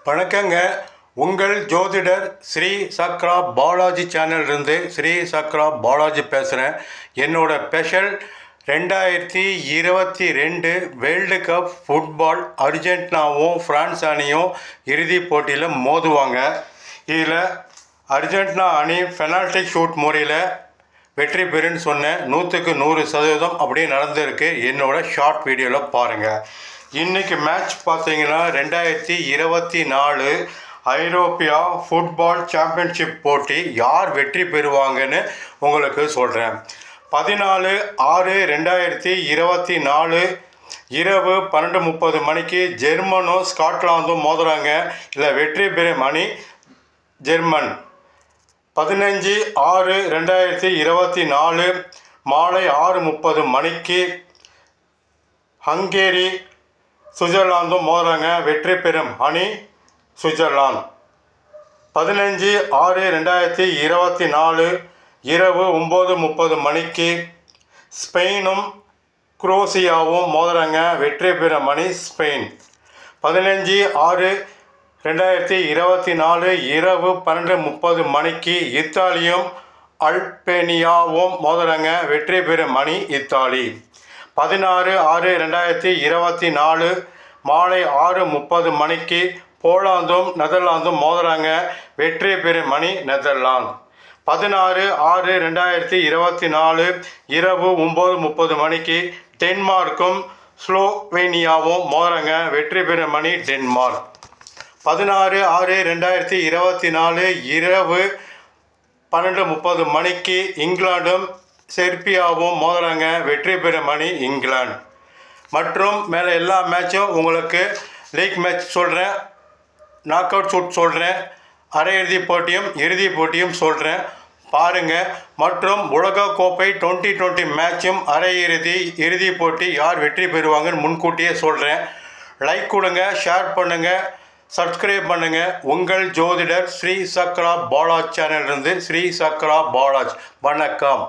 வணக்கங்க. உங்கள் ஜோதிடர் ஸ்ரீ சக்ரா பாலாஜி சேனல்லேருந்து ஸ்ரீ சக்ரா பாலாஜி பேசுகிறேன். என்னோட ஸ்பெஷல் 2022 வேர்ல்டு கப் ஃபுட்பால் அர்ஜென்டினாவும் ஃப்ரான்ஸ் அணியும் இறுதிப் போட்டியில் மோதுவாங்க. இதில் அர்ஜென்டினா அணி பெனால்டி ஷூட் முறையில் வெற்றி பெறுன்னு சொன்னேன். 100க்கு 100% அப்படியே நடந்திருக்கு. என்னோட ஷார்ட் வீடியோவில் பாருங்கள். இன்றைக்கி மேட்ச் பார்த்தீங்கன்னா 2024 ஐரோப்பியா ஃபுட்பால் சாம்பியன்ஷிப் போட்டி யார் வெற்றி பெறுவாங்கன்னு உங்களுக்கு சொல்கிறேன். 14/6/2024 இரவு 12:30 மணிக்கு ஜெர்மனும் ஸ்காட்லாந்தும் மோதுறாங்க. இதில் வெற்றி பெறும் அணி ஜெர்மன். 15/6/2024 மாலை 6:30 மணிக்கு ஹங்கேரி சுவிட்சர்லாந்தும் மோதுறாங்க. வெற்றி பெறும் அணி சுவிட்சர்லாந்து. 15/6/2024 இரவு 9:30 மணிக்கு ஸ்பெயினும் குரோசியாவும் மோதுறாங்க. வெற்றி பெறும் அணி ஸ்பெயின். 15/6/2024 இரவு 12:30 மணிக்கு இத்தாலியும் அல்பேனியாவும் மோதுறாங்க. வெற்றி பெறும் அணி இத்தாலி. 16/6/2024 மாலை 6:30 மணிக்கு போலாந்தும் நெதர்லாந்தும் மோதுறாங்க. வெற்றி பெறும் அணி நெதர்லாந்து. 16/6/2024 இரவு 9:30 மணிக்கு டென்மார்க்கும் ஸ்லோவேனியாவும் மோதுறாங்க. வெற்றி பெறும் அணி டென்மார்க். 16/6/2024 இரவு 12:30 மணிக்கு இங்கிலாந்தும் செர்பியாவும் மோதுறாங்க. வெற்றி பெறும் அணி இங்கிலாந்து. மற்றும் மேலே எல்லா மேட்சும் உங்களுக்கு லீக் மேட்ச் சொல்கிறேன், நாக் அவுட் ஷூட் சொல்கிறேன், அரையிறுதி போட்டியும் இறுதி போட்டியும் சொல்கிறேன் பாருங்கள். மற்றும் உலகக்கோப்பை 2020 மேட்சும் அரையிறுதி இறுதி போட்டி யார் வெற்றி பெறுவாங்கன்னு முன்கூட்டியே சொல்கிறேன். லைக் கொடுங்க, ஷேர் பண்ணுங்கள், சப்ஸ்கிரைப் பண்ணுங்கள். உங்கள் ஜோதிடர் ஸ்ரீ சக்ரா பாலாஜ் சேனல்லேருந்து ஸ்ரீ சக்ரா பாலாஜ். வணக்கம்.